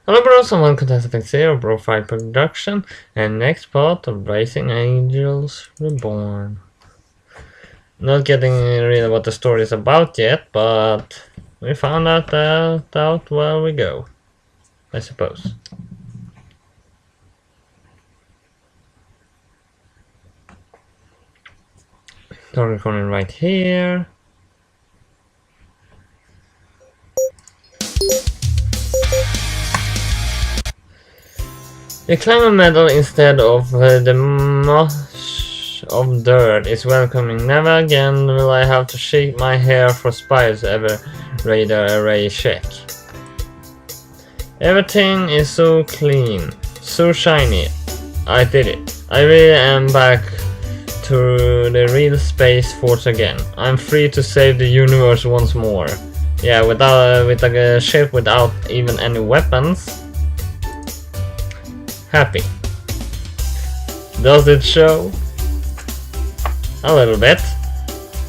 Hello bros and welcome to SFX0 BroFive production and next part of Rising Angels Reborn. Not getting really what the story is about yet, but we found out while we go, I suppose. Start recording right here. The climate medal instead of the mosh of dirt is welcoming. Never again will I have to shake my hair for spiders ever radar array check. Everything is so clean, so shiny. I did it. I really am back to the real Space Force again. I'm free to save the universe once more. Yeah, with a ship without even any weapons. Happy. Does it show? A little bit.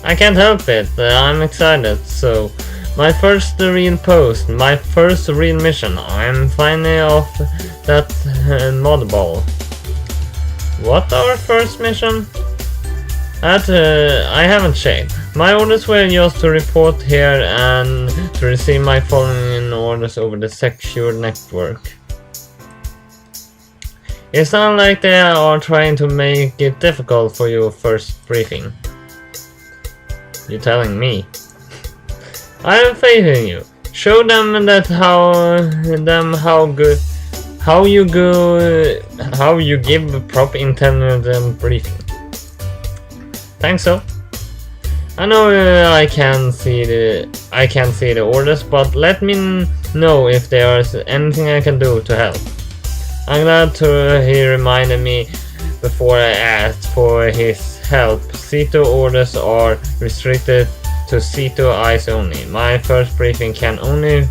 I can't help it. I'm excited. So, my first real post, my first real mission. I'm finally off that mod ball. What our first mission? I haven't checked. My orders were just to report here and to receive my following orders over the secure network. It sounds like they are trying to make it difficult for your first briefing. You're telling me. I have faith in you. Show them that how you give a proper intelligent briefing. Thanks so. I know I can't see the orders, but let me know if there is anything I can do to help. I'm glad he reminded me before I asked for his help. C2 orders are restricted to C2 eyes only. My first briefing can only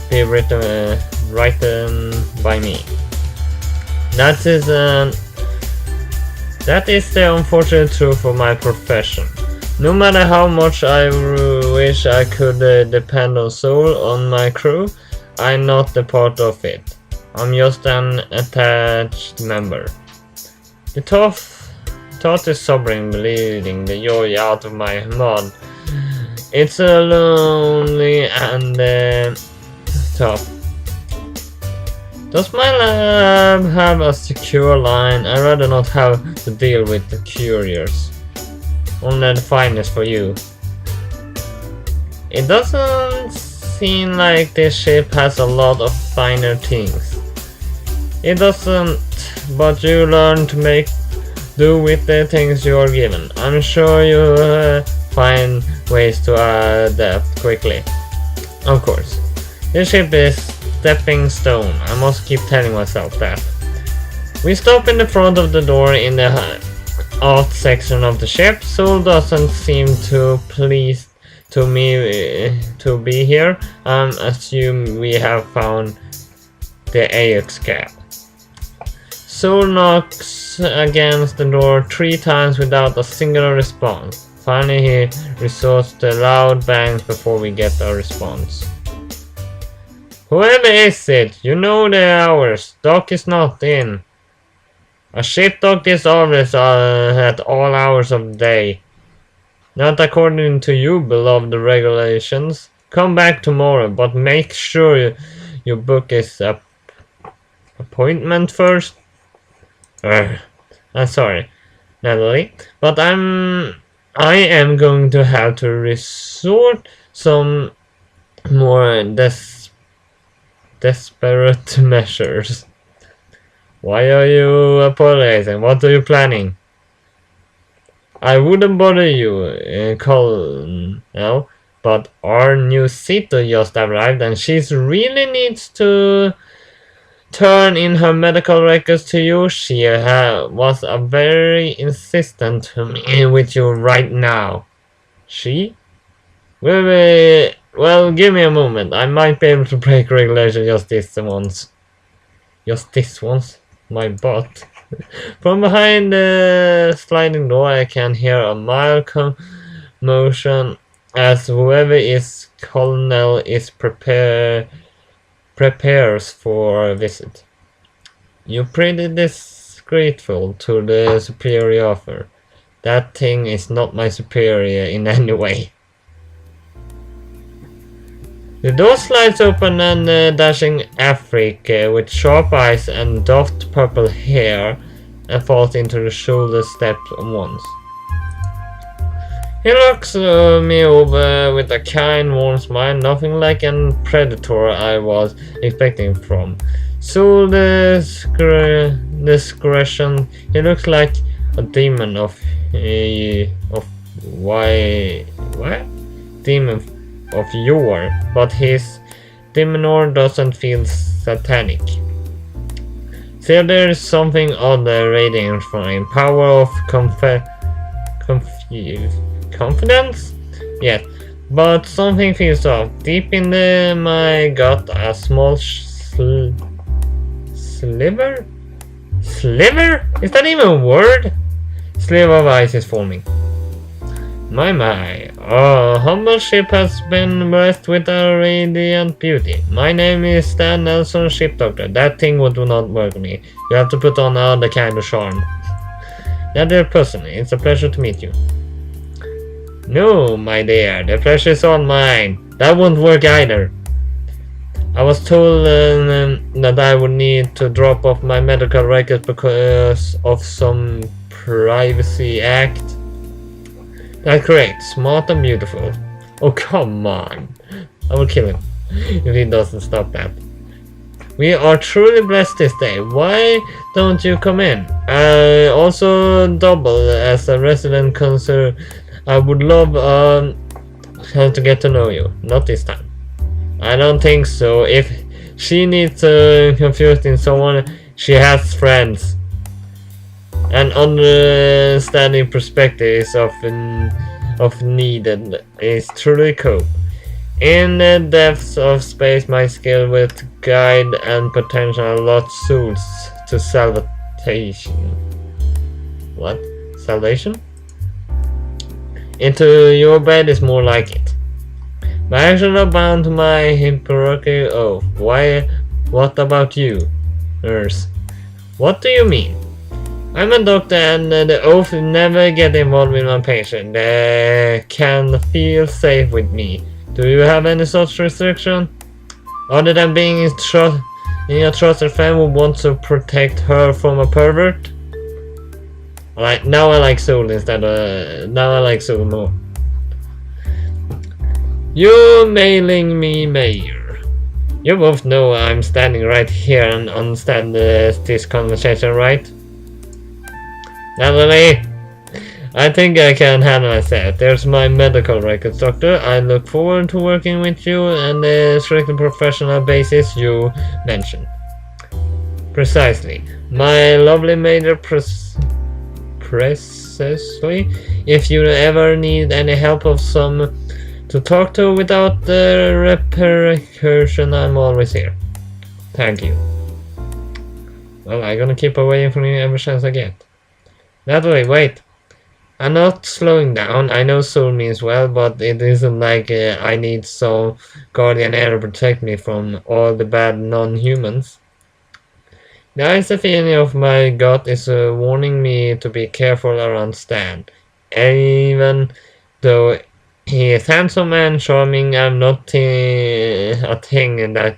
be written by me. That is the unfortunate truth of my profession. No matter how much I wish I could depend on Soul on my crew, I'm not a part of it. I'm just an attached member. The thought is sobering, bleeding the joy out of my mod. It's a lonely and tough. Does my lab have a secure line? I'd rather not have to deal with the couriers. Only the finest for you. It doesn't seem like this ship has a lot of finer things. It doesn't, but you learn to make do with the things you are given. I'm sure you find ways to adapt quickly. Of course. This ship is stepping stone. I must keep telling myself that. We stop in the front of the door in the aft section of the ship. Soul doesn't seem too pleased to to be here. I assume we have found the AX cap. Soul knocks against the door 3 times without a single response. Finally he resorts to loud bangs before we get a response. Whoever is it, you know the hours. Dock is not in. A ship dock is always at all hours of the day. Not according to you beloved regulations. Come back tomorrow, but make sure your book is a appointment first. I'm sorry, Natalie, but I am going to have to resort some more desperate measures. Why are you apologizing? What are you planning? I wouldn't bother you, Colonel, but our new Sito just arrived and she really needs to turn in her medical records to you. She was very insistent to me with you right now. She? Well, give me a moment. I might be able to break regulation just this once. Just this once? My butt. From behind the sliding door I can hear a mild commotion as whoever is Colonel is prepared prepares for a visit. You're pretty disgrateful to the superior offer. That thing is not my superior in any way. The door slides open and dashing Afric with sharp eyes and doffed purple hair and falls into the shoulder step once. He looks me over with a kind, warm smile, nothing like a predator I was expecting from. So discretion, he looks like a demon of yore, but his demeanor doesn't feel satanic. Still, there is something odd radiating from him, power of confidence? Yes, but something feels off. Deep in my gut, a small sliver? Sliver? Is that even a word? Sliver of ice is forming. My. Our humble ship has been blessed with a radiant beauty. My name is Stan Nelson, ship doctor. That thing would not work for me. You have to put on other kind of charm. That dear person, it's a pleasure to meet you. No, my dear, the pleasure is all mine. That won't work either. I was told that I would need to drop off my medical records because of some privacy act. That's correct, smart and beautiful. Oh, come on. I will kill him if he doesn't stop that. We are truly blessed this day. Why don't you come in? I also double as a resident concern. I would love to get to know you. Not this time. I don't think so. If she needs confused in someone, she has friends. An understanding perspective is often needed. Is truly cool. In the depths of space, my skill with guide and potential a lot suits to salvation. What? Salvation? Into your bed is more like it. My actions are bound to my Hippocratic oath. Why? What about you, nurse? What do you mean? I'm a doctor and the oath never get involved with my patient. They can feel safe with me. Do you have any such restriction? Other than being a trusted friend who wants to protect her from a pervert? Now I like Soul more. You're mailing me, Mayor. You both know I'm standing right here and understand this conversation, right? Natalie, I think I can handle myself. There's my medical records, doctor. I look forward to working with you on the strictly professional basis you mentioned. Precisely. My lovely Major precisely. If you ever need any help of some to talk to without the repercussion, I'm always here. Thank you. Well, I'm gonna keep away from you every chance I get. Natalie, wait. I'm not slowing down. I know soul means well, but it isn't like I need some guardian angel to protect me from all the bad non-humans. The icy feeling of my gut is warning me to be careful around Stan. Even though he is handsome and charming, I'm not a thing that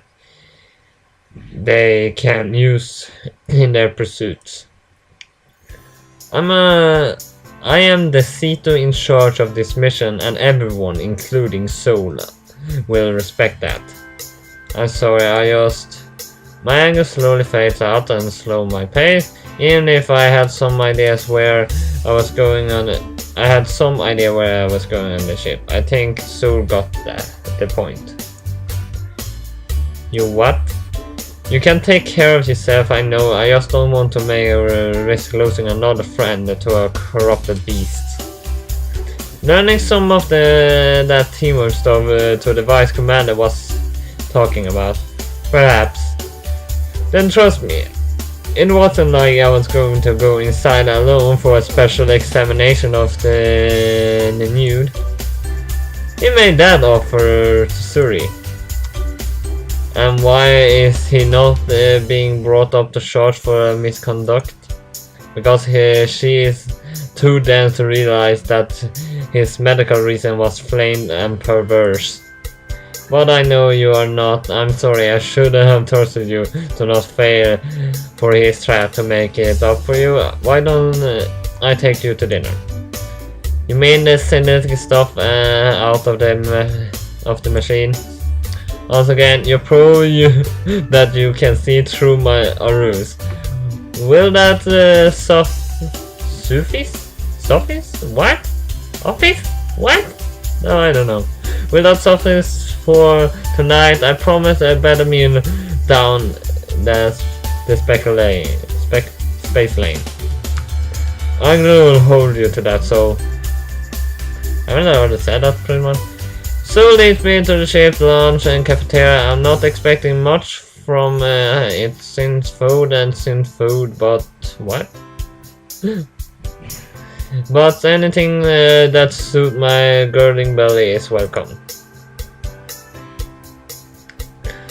they can use in their pursuits. I am the Cito in charge of this mission, and everyone, including Sola, will respect that. I'm sorry, my anger slowly fades out and slow my pace. Even if I had some ideas where I was going on I had some idea where I was going on the ship. I think Soul got the point. You what? You can take care of yourself, I know. I just don't want to make a risk losing another friend to a corrupted beast. Learning some of that teamwork stuff to the vice commander was talking about. Perhaps. Then trust me, it wasn't like I was going to go inside alone for a special examination of the nude. He made that offer to Suri. And why is he not being brought up to charge for misconduct? Because she is too dense to realize that his medical reason was flawed and perverse. But I know you are not. I'm sorry, I should have trusted you to not fail for his trap to make it up for you. Why don't I take you to dinner? You mean the synthetic stuff out of the machine? Once again, you prove that you can see through my ruse. Will that suffice? What? Office? What? No, I don't know. Will that suffice for tonight? I promise a better meal down the space lane. I will hold you to that, so... I don't know how to say that pretty much. So leads me to the ship's lunch and cafeteria. I'm not expecting much from it since food, but what? But anything that suits my girding belly is welcome.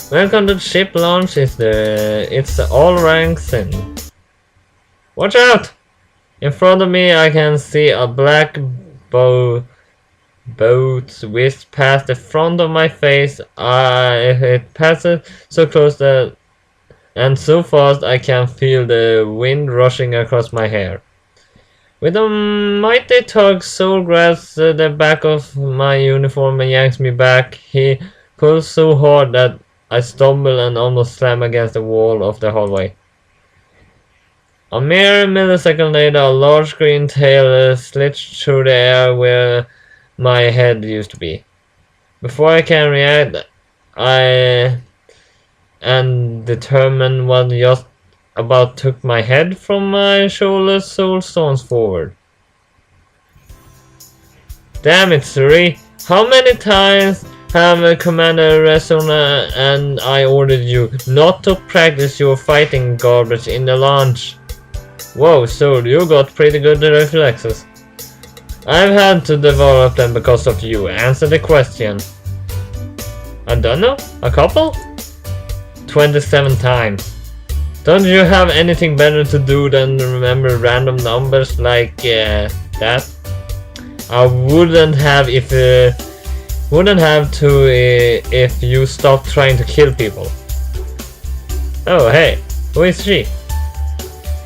Welcome to the ship launch. It's all ranks in. Watch out! In front of me I can see a black boat whisk past the front of my face. It passes so close that and so fast I can feel the wind rushing across my hair. With a mighty tug, Soul grabs the back of my uniform and yanks me back. He pulls so hard that I stumble and almost slam against the wall of the hallway. A mere millisecond later, a large green tail slits through the air where my head used to be. Before I can react, I am determined what just about took my head from my shoulders. Soul storms forward. Damn it, Suri! How many times have Commander Resona and I ordered you not to practice your fighting garbage in the launch? Whoa, Soul, you got pretty good reflexes. I've had to develop them because of you. Answer the question. I don't know? A couple? 27 times. Don't you have anything better to do than remember random numbers like that? I wouldn't have if you stopped trying to kill people. Oh hey, who is she?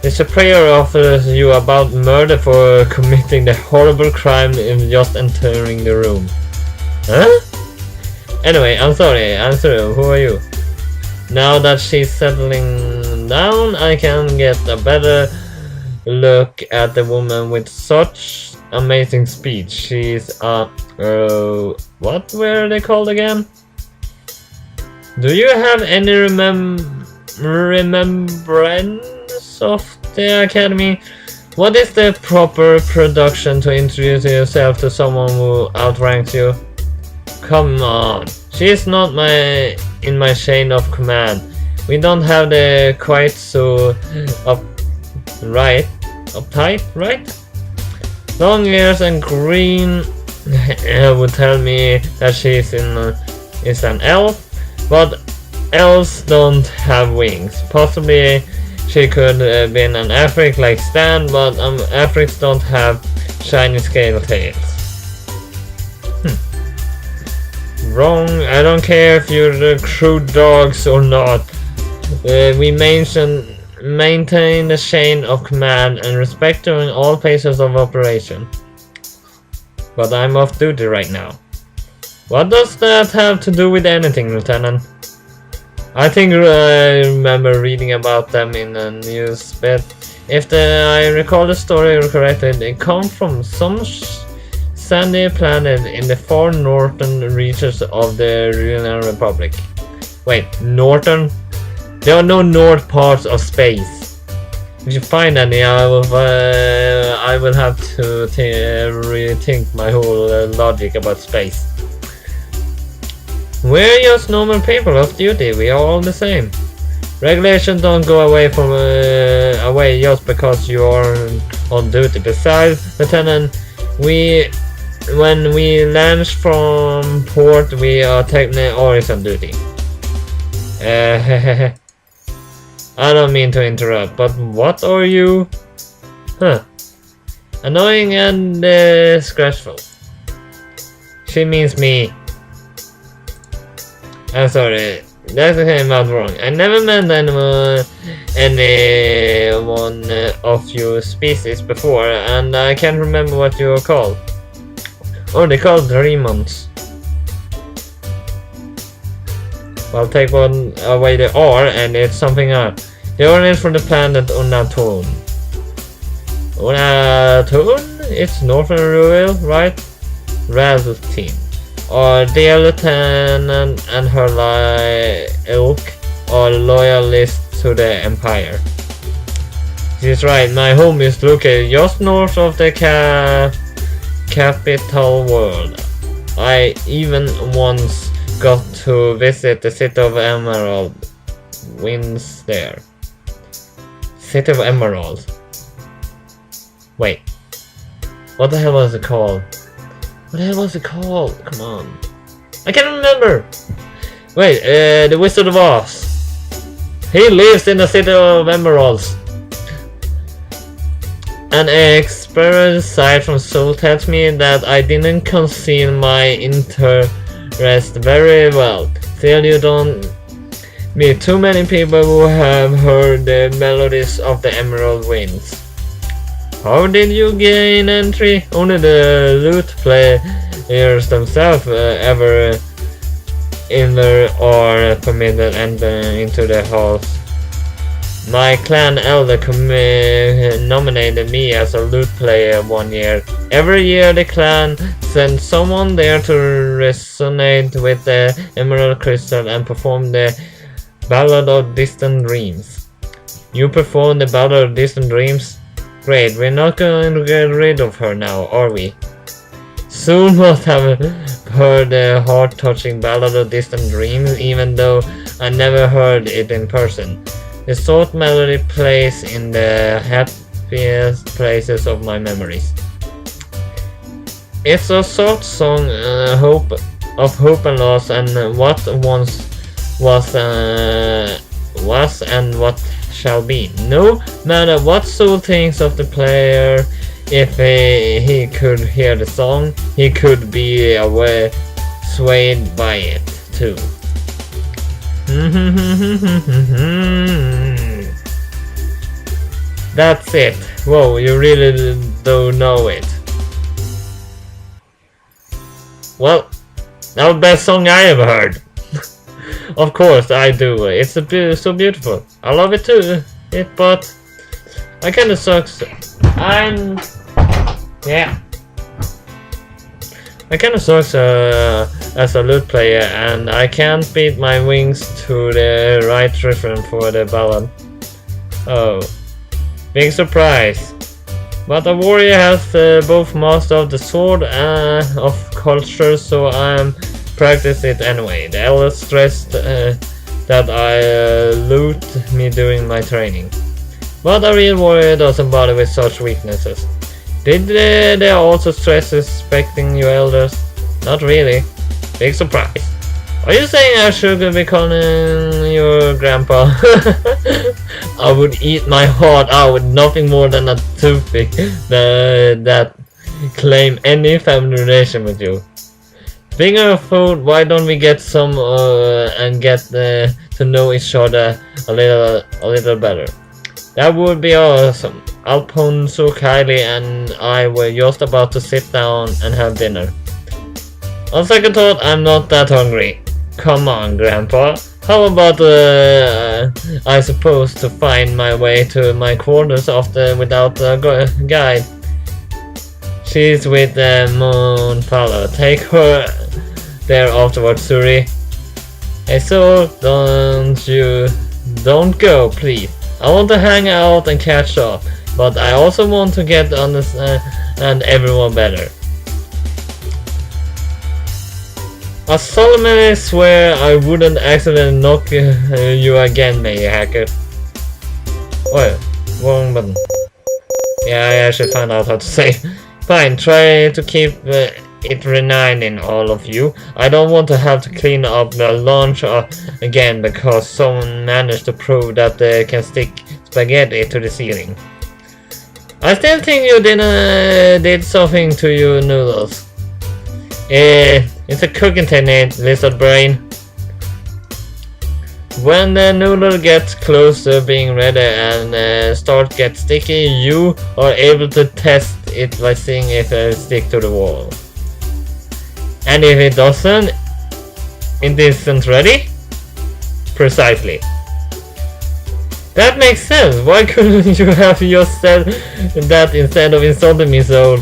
The superior offers you about murder for committing the horrible crime in just entering the room. Huh? Anyway, I'm sorry, who are you? Now that she's settling down, I can get a better look at the woman with such amazing speech. She's what were they called again? Do you have any remembrance of the academy? What is the proper production to introduce yourself to someone who outranks you? Come on, she is not in my chain of command. We don't have the quite so uptight, right? Long ears and green would tell me that she is an elf, but elves don't have wings. Possibly she could have been an Afric like Stan, but Africs don't have shiny scale tails. Wrong, I don't care if you're the crew dogs or not. We maintain the chain of command and respect during all phases of operation. But I'm off duty right now. What does that have to do with anything, Lieutenant? I think I remember reading about them in a news bit. If I recall the story correctly, they come from some sandy planet in the far northern reaches of the Union Republic. Wait, northern? There are no north parts of space. If you find any, I will have to rethink my whole logic about space. We're just normal people off duty. We are all the same. Regulations don't go away away just because you are on duty. Besides, Lieutenant, when we launch from port, we are technically always on duty. I don't mean to interrupt, but what are you? Huh. Annoying and scratchful. She means me. I'm sorry, that came out wrong. I never met anyone of your species before, and I can't remember what you are called. Oh, they called Remons. Well, take one away the R, and it's something else. The R is from the planet Unatun. Unatun? It's northern rural, right? Radultin. Or the lieutenant and her ilk are loyalists to the Empire. She's right, my home is located just north of the capital world. I even once got to visit the City of Emerald. Winds there. City of Emerald. Wait. What the hell was it called? What the hell was it called? Come on. I can't remember! Wait, the Wizard of Oz. He lives in the City of Emeralds. An experience side from Soul tells me that I didn't conceal my interest very well. Still, you don't meet too many people who have heard the melodies of the Emerald Winds. How did you gain entry? Only the lute players themselves ever enter or permitted enter into the halls. My clan elder nominated me as a lute player one year. Every year the clan sends someone there to resonate with the Emerald Crystal and perform the Ballad of Distant Dreams. You perform the Ballad of Distant Dreams? Great, we're not going to get rid of her now, are we? Soon must have heard the heart-touching Ballad of Distant Dreams, even though I never heard it in person. The soft melody plays in the happiest places of my memories. It's a soft song of hope and loss, and what once was and what shall be. No matter what soul thinks of the player, if he could hear the song, he could be swayed by it too. That's it. Whoa, you really don't know it. Well, that was the best song I ever heard. Of course I do. It's so beautiful. I love it too. But I kinda sucks. I kinda sucks as a lute player, and I can't beat my wings to the right rhythm for the ballad. Oh, big surprise. But a warrior has both master of the sword of culture, so I'm practice it anyway. The elders stressed that I loot me during my training. But a real warrior doesn't bother with such weaknesses. Did they also stress respecting your elders? Not really. Big surprise. Are you saying I should be calling your grandpa? I would eat my heart out with nothing more than a toothpick that claim any family relation with you. Speaking of food, why don't we get some and get to know each other a little better? That would be awesome. Alfonso, Kylie, and I were just about to sit down and have dinner. On second thought, I'm not that hungry. Come on, Grandpa. How about I suppose to find my way to my quarters without a guide? She's with the Moonfallow. Take her there afterwards, Suri. Hey, so don't go, please. I want to hang out and catch up, but I also want to get to understand everyone better. I solemnly swear I wouldn't accidentally knock you again, May Hacker. Oh, wrong button. Yeah, I should find out how to say. Fine, try to keep it reminding all of you. I don't want to have to clean up the launch again because someone managed to prove that they can stick spaghetti to the ceiling. I still think you did something to your noodles. It's a cooking technique, lizard brain. When the noodle gets close to being ready and start get sticky, you are able to test it by seeing if it sticks to the wall. And if it doesn't, it isn't ready? Precisely. That makes sense. Why couldn't you have just said that instead of insulting me so?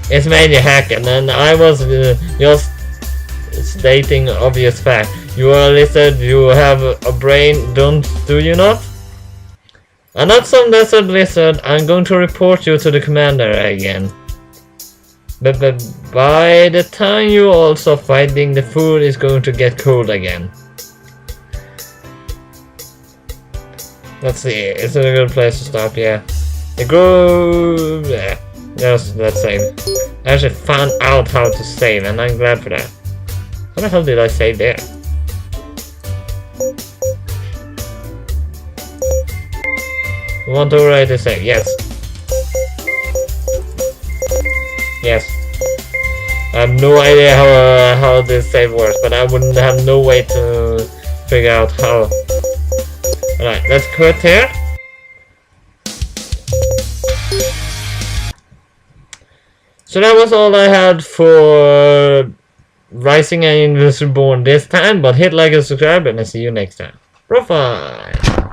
It's mainly hacking, and I was just stating obvious fact. You are a lizard, you have a brain, do you not? I'm not some desert lizard, I'm going to report you to the commander again. But by the time you all stop fighting, the food is going to get cold again. Let's see, it's a good place to stop, yeah. The group, yeah, let's save. I actually found out how to save, and I'm glad for that. How the hell did I save there? Want to write to save? Yes. Yes. I have no idea how this save works, but I wouldn't have no way to figure out how. Alright, let's quit here. So that was all I had for Rising and Reborn this time, but hit like and subscribe, and I'll see you next time. BroFive!